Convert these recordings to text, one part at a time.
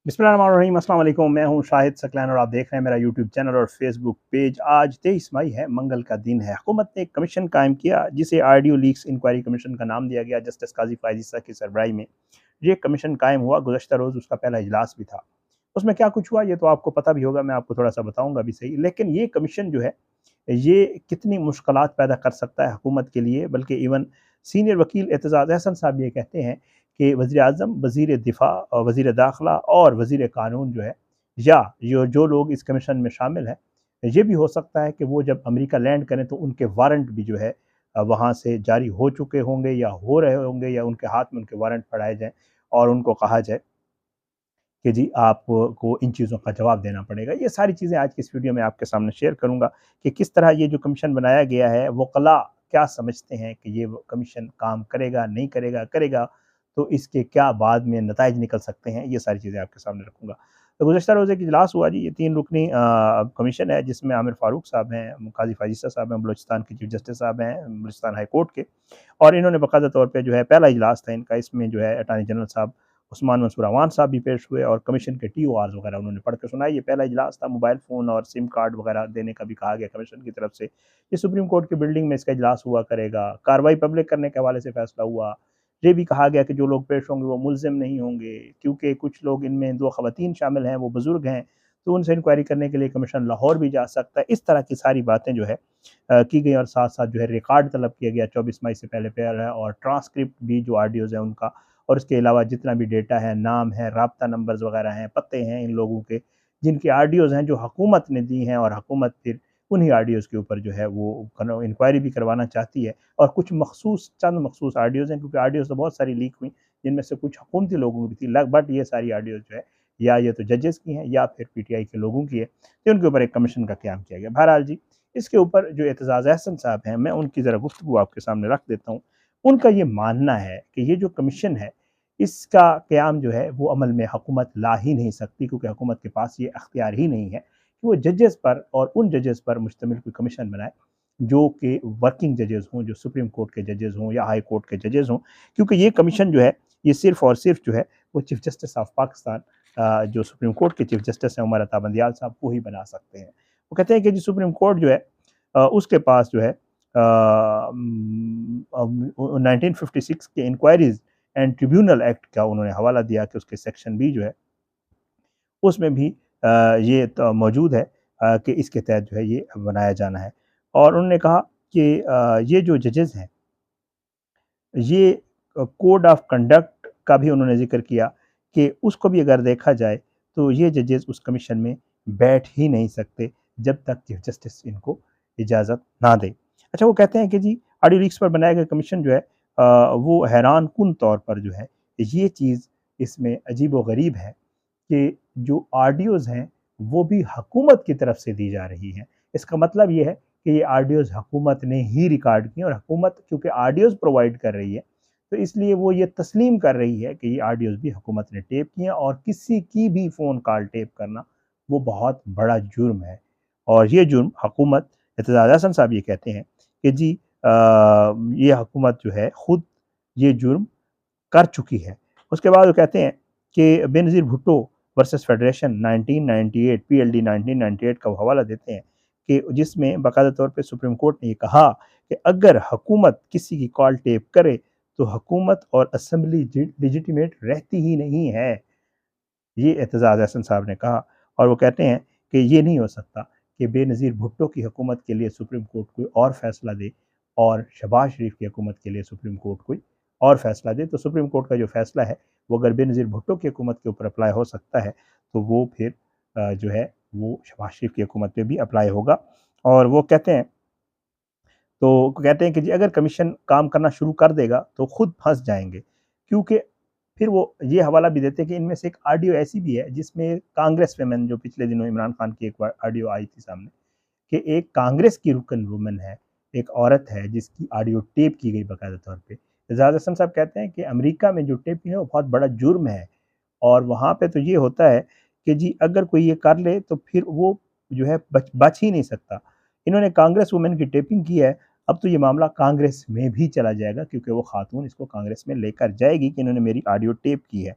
बिस्मिल्लाहिर्रहमानिर्रहीम, अस्सलाम वालेकुम। मैं हूं शाहिद सकलैन और आप देख रहे हैं मेरा यूट्यूब चैनल और फेसबुक पेज। आज 23 मई है, मंगल का दिन है। हुकूमत ने एक कमीशन कायम किया जिसे ऑडियो लीक्स इंक्वायरी कमीशन का नाम दिया गया। जस्टिस काजी फायज ईसा की सरबराही में ये कमीशन कायम हुआ। गुज़श्ता रोज़ उसका पहला इजलास भी था। उसमें क्या कुछ हुआ ये तो आपको पता भी होगा, मैं आपको थोड़ा सा बताऊँगा भी सही। लेकिन ये कमीशन जो है ये कितनी मुश्किलात पैदा कर सकता है हुकूमत के लिए, बल्कि इवन सीनियर वकील एतजाज़ अहसन साहब ये कहते हैं कि वज़ीर-ए-आज़म, वज़ीर दिफ़ा और वज़ीर दाखिला और वज़ीर कानून जो है, या जो लोग इस कमीशन में शामिल हैं, ये भी हो सकता है कि वो जब अमेरिका लैंड करें तो उनके वारंट भी जो है वहाँ से जारी हो चुके होंगे या हो रहे होंगे, या उनके हाथ में उनके वारंट पकड़ाए जाएँ और उनको कहा जाए कि जी आपको इन चीज़ों का जवाब देना पड़ेगा। ये सारी चीज़ें आज की इस वीडियो में आपके सामने शेयर करूँगा कि किस तरह ये जो कमीशन बनाया गया है, वकला क्या समझते हैं कि ये कमीशन काम करेगा, नहीं करेगा, करेगा तो इसके क्या बाद में नताइज निकल सकते हैं, ये सारी चीज़ें आपके सामने रखूँगा। तो गुज़श्ता रोज़ एक इजलास हुआ जी, ये 3 रुकनी कमीशन है जिसमें आमिर फ़ारूक साहब हैं, काज़ी फायज़ ईसा साहब हैं, बलूचिस्तान के चीफ जस्टिस साहब हैं, बलूचिस्तान हाई कोर्ट के। और इन्होंने बाकायदा तौर पे जो है पहला इजलास था इनका, इसमें जो है अटॉर्नी जनरल साहब उस्मान मंसूर अवान साहब भी पेश हुए और कमीशन के टीओआर's वगैरह उन्होंने पढ़ के सुनाए। ये पहला इजलास था। मोबाइल फ़ोन और सिम कार्ड वगैरह देने का भी कहा गया कमीशन की तरफ से। ये सुप्रीम कोर्ट की बिल्डिंग में इसका इजलास हुआ करेगा। कार्रवाई पब्लिक करने के हवाले से फैसला हुआ। ये भी कहा गया कि जो लोग पेश होंगे वो मुल्ज़िम नहीं होंगे, क्योंकि कुछ लोग इनमें 2 ख़वातीन शामिल हैं, वो बुज़ुर्ग हैं, तो उनसे इंक्वायरी करने के लिए कमीशन लाहौर भी जा सकता है। इस तरह की सारी बातें जो है की गई और साथ-साथ जो है रिकॉर्ड तलब किया गया 24 मई से पहले और ट्रांसक्रिप्ट भी जो ऑडियोज़ हैं उनका, और इसके अलावा जितना भी डेटा है, नाम है, राब्ता नंबर्स वगैरह हैं, पते हैं इन लोगों के, जिनकी ऑडियोज़ हैं जो हुकूमत ने दी हैं, और हुकूमत फिर उन्हीं ऑडियोज़ के ऊपर जो है वो इंक्वायरी भी करवाना चाहती है। और कुछ चंद मखसूस ऑडियोज़ हैं, क्योंकि ऑडियोज़ तो बहुत सारी लीक हुई, जिनमें से कुछ हुकूमती लोगों की थी, बट ये सारी ऑडियोज़ जो है या ये तो जजेस की हैं या फिर पीटीआई के लोगों की है, तो उनके ऊपर एक कमीशन का क़याम किया गया। बहरहाल जी, इसके ऊपर जो एतजाज़ अहसन साहब हैं, मैं उनकी ज़रा गुफ्तगू आपके सामने रख देता हूँ। उनका ये मानना है कि ये जो कमीशन है, इसका क़याम जो है वो अमल में हुकूमत ला ही नहीं सकती, क्योंकि हुकूमत के पास ये अख्तियार ही नहीं है कि वो जजेस पर और उन जजेस पर मुश्तमिल कोई कमीशन बनाए जो कि वर्किंग जजेस हों, जो सुप्रीम कोर्ट के जजेस हों या हाई कोर्ट के जजेस हों। क्योंकि ये कमीशन जो है ये सिर्फ़ और सिर्फ़ जो है वो चीफ़ जस्टिस ऑफ पाकिस्तान, जो सुप्रीम कोर्ट के चीफ जस्टिस हैं उमर अता बंदियाल साहब, वो ही बना सकते हैं। वो कहते हैं कि जी सुप्रीम कोर्ट जो है उसके पास जो है 1956 के इंक्वायरीज एंड ट्रिब्यूनल एक्ट का उन्होंने हवाला दिया कि उसके सेक्शन बी जो है उसमें भी ये मौजूद है कि इसके तहत जो है ये बनाया जाना है। और उन्होंने कहा कि ये जो जजेस हैं ये कोड ऑफ कंडक्ट का भी उन्होंने ज़िक्र किया कि उसको भी अगर देखा जाए तो ये जजेस उस कमीशन में बैठ ही नहीं सकते जब तक चीफ जस्टिस इनको इजाज़त ना दे। अच्छा, वो कहते हैं कि जी ऑडियो लीक्स पर बनाया गया कमीशन जो है वो हैरान कुन तौर पर जो है ये चीज़ इसमें अजीब व गरीब है कि जो ऑडियोज़ हैं वो भी हुकूमत की तरफ से दी जा रही हैं। इसका मतलब ये है कि ये ऑडियोज़ हुकूमत ने ही रिकॉर्ड की हैं, और हुकूमत क्योंकि ऑडियोज़ प्रोवाइड कर रही है तो इसलिए वो ये तस्लीम कर रही है कि ये ऑडियोज़ भी हुकूमत ने टेप की हैं, और किसी की भी फ़ोन कॉल टेप करना वो बहुत बड़ा जुर्म है। और ये जुर्म हुकूमत, एतजाज़ हसन साहब ये कहते हैं कि जी ये हुकूमत जो है खुद ये जुर्म कर चुकी है। उसके बाद वो कहते हैं कि Benazir Bhutto versus federation 1998 PLD 1998 का वो हवाला देते हैं कि जिसमें बाकायदा तौर पे सुप्रीम कोर्ट ने ये कहा कि अगर हुकूमत किसी की कॉल टेप करे तो हुकूमत और असेंबली लेजिटिमेट रहती ही नहीं है। ये एतजाज़ हसन साहब ने कहा। और वो कहते हैं कि ये नहीं हो सकता कि बेनज़ीर भुट्टो की हुकूमत के लिए सुप्रीम कोर्ट कोई और फ़ैसला दे और शहबाज शरीफ की हुकूमत के लिए सुप्रीम कोर्ट कोई और फ़ैसला दे। तो सुप्रीम कोर्ट का जो फ़ैसला है वो अगर बेनज़ीर भुट्टो की हुकूमत के ऊपर अप्लाई हो सकता है तो वो फिर जो है वो शहबाज शरीफ की हुकूमत पे भी अप्लाई होगा। और वो कहते हैं कि जी अगर कमीशन काम करना शुरू कर देगा तो खुद फंस जाएंगे, क्योंकि फिर वो ये हवाला भी देते हैं कि इनमें से एक ऑडियो ऐसी भी है जिसमें कांग्रेस वुमेन, जो पिछले दिनों इमरान खान की एक ऑडियो आई थी सामने, कि एक कांग्रेस की रुकन वुमन है, एक औरत है जिसकी ऑडियो टेप की गई बाकायदा तौर पे। एजाज हसन साहब कहते हैं कि अमेरिका में जो टेपिंग है वो बहुत बड़ा जुर्म है, और वहाँ पे तो ये होता है कि जी अगर कोई ये कर ले तो फिर वो जो है बच ही नहीं सकता। इन्होंने कांग्रेस वुमेन की टेपिंग की है, अब तो ये मामला कांग्रेस में भी चला जाएगा, क्योंकि वो खातून इसको कांग्रेस में लेकर जाएगी कि इन्होंने मेरी ऑडियो टेप की है,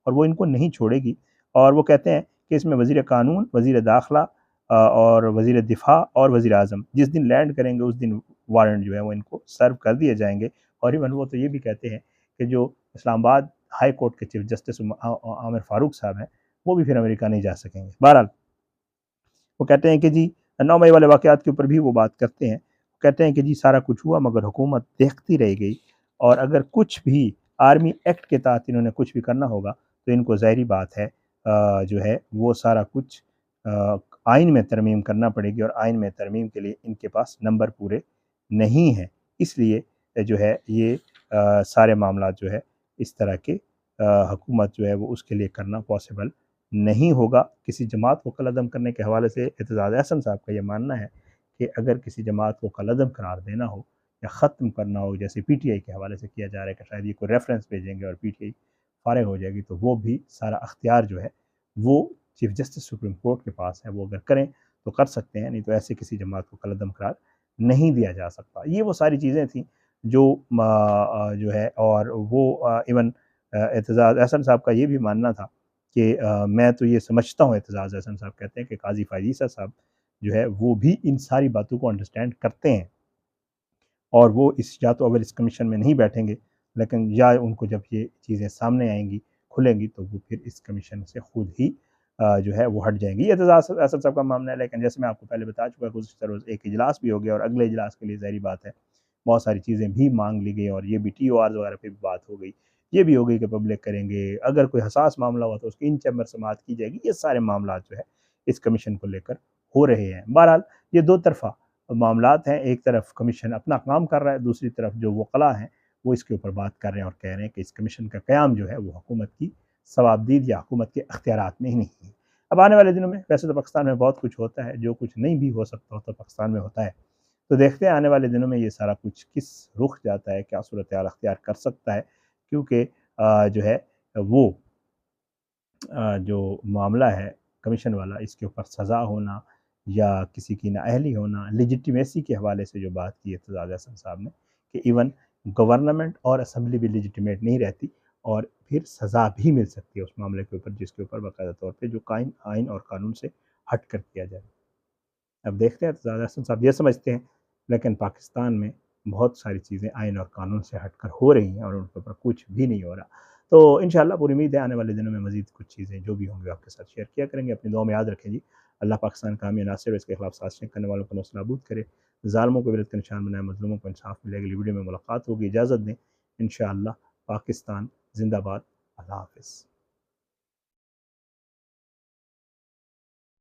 और वो इनको नहीं छोड़ेगी। اور وہ کہتے ہیں کہ اس میں وزیر قانون، وزیر داخلہ اور وزیر دفاع اور وزیر اعظم جس دن لینڈ کریں گے اس دن وارنٹ جو ہے وہ ان کو سرو کر دیے جائیں گے۔ اور ایون وہ تو یہ بھی کہتے ہیں کہ جو اسلام آباد ہائی کورٹ کے چیف جسٹس عامر فاروق صاحب ہیں وہ بھی پھر امریکہ نہیں جا سکیں گے۔ بہرحال وہ کہتے ہیں کہ جی 9 مئی والے واقعات کے اوپر بھی وہ بات کرتے ہیں، کہتے ہیں کہ جی سارا کچھ ہوا مگر حکومت دیکھتی رہ گئی، اور اگر کچھ بھی آرمی ایکٹ کے تحت انہوں نے کچھ بھی کرنا ہوگا تو ان کو ظاہری بات ہے جو ہے وہ سارا کچھ آئین میں ترمیم کرنا پڑے گی، اور آئین میں ترمیم کے لیے ان کے پاس نمبر پورے نہیں ہیں۔ اس لیے جو ہے یہ سارے معاملات جو ہے اس طرح کے حکومت جو ہے وہ اس کے لیے کرنا پاسبل نہیں ہوگا۔ کسی جماعت کو قلعدم کرنے کے حوالے سے اعتزاز احسن صاحب کا یہ ماننا ہے کہ اگر کسی جماعت کو قلعدم قرار دینا ہو یا ختم کرنا ہو، جیسے پی ٹی آئی کے حوالے سے کیا جا رہا ہے کہ شاید یہ کوئی ریفرنس بھیجیں گے اور پی ٹی آئی فارغ ہو جائے گی، تو وہ بھی سارا اختیار جو ہے وہ چیف جسٹس سپریم کورٹ کے پاس ہے، وہ اگر کریں تو کر سکتے ہیں، نہیں تو ایسے کسی جماعت کو قلعدم قرار نہیں دیا جا سکتا۔ یہ وہ ساری چیزیں تھیں جو جو ہے، اور وہ ایون اعتزاز احسن صاحب کا یہ بھی ماننا تھا کہ میں تو یہ سمجھتا ہوں، اعتزاز احسن صاحب کہتے ہیں کہ قاضی فائز عیسیٰ صاحب جو ہے وہ بھی ان ساری باتوں کو انڈرسٹینڈ کرتے ہیں، اور وہ یا تو اگر اس کمیشن میں نہیں بیٹھیں گے، لیکن یا ان کو جب یہ چیزیں سامنے آئیں گی کھلیں گی تو وہ پھر اس کمیشن سے خود ہی جو ہے وہ ہٹ جائیں گی۔ یہ اعتزاز احسن صاحب کا معاملہ ہے، لیکن جیسے میں آپ کو پہلے بتا چکا کہ گزشتہ روز ایک اجلاس بھی ہو گیا، اور اگلے اجلاس کے لیے ظاہری بات ہے بہت ساری چیزیں بھی مانگ لی گئی، اور یہ بھی ٹی او آرز وغیرہ پہ بھی بات ہو گئی، یہ بھی ہو گئی کہ پبلک کریں گے، اگر کوئی حساس معاملہ ہوا تو اس کی ان چیمبر سماعت کی جائے گی۔ یہ سارے معاملات جو ہے اس کمیشن کو لے کر ہو رہے ہیں۔ بہرحال یہ دو طرفہ معاملات ہیں، ایک طرف کمیشن اپنا کام کر رہا ہے، دوسری طرف جو وکلاء ہیں وہ اس کے اوپر بات کر رہے ہیں اور کہہ رہے ہیں کہ اس کمیشن کا قیام جو ہے وہ حکومت کی ثوابدید یا حکومت کے اختیارات میں ہی نہیں ہے۔ اب آنے والے دنوں میں ویسے تو پاکستان میں بہت کچھ ہوتا ہے، جو کچھ نہیں بھی ہو سکتا ہوتا پاکستان میں ہوتا ہے، تو دیکھتے ہیں آنے والے دنوں میں یہ سارا کچھ کس رخ جاتا ہے، کیا صورتحال اختیار کر سکتا ہے، کیونکہ جو ہے وہ جو معاملہ ہے کمیشن والا، اس کے اوپر سزا ہونا یا کسی کی نااہلی ہونا، لیجیٹیمیسی کے حوالے سے جو بات کی اعتزاز احسن صاحب نے کہ ایون گورنمنٹ اور اسمبلی بھی لیجیٹیمیٹ نہیں رہتی، اور پھر سزا بھی مل سکتی ہے اس معاملے کے اوپر، جس کے اوپر باقاعدہ طور پہ جو آئین اور قانون سے ہٹ کر کیا جائے۔ اب دیکھتے ہیں اعتزاز احسن صاحب یہ سمجھتے ہیں، لیکن پاکستان میں بہت ساری چیزیں آئین اور قانون سے ہٹ کر ہو رہی ہیں اور ان کے اوپر کچھ بھی نہیں ہو رہا۔ تو انشاءاللہ پوری امید ہے آنے والے دنوں میں مزید کچھ چیزیں جو بھی ہوں گے آپ کے ساتھ شیئر کیا کریں گے۔ اپنی دعاؤں میں یاد رکھیں جی، اللہ پاکستان کا حامی ناصر، اس کے خلاف سازشیں کرنے والوں کو نصب نابود کرے، ظالموں کو عبرت کا نشان بنائے، مظلوموں کو انصاف ملے۔ اگلی ویڈیو میں ملاقات ہوگی، اجازت دیں، انشاءاللہ۔ پاکستان زندہ باد، اللہ حافظ۔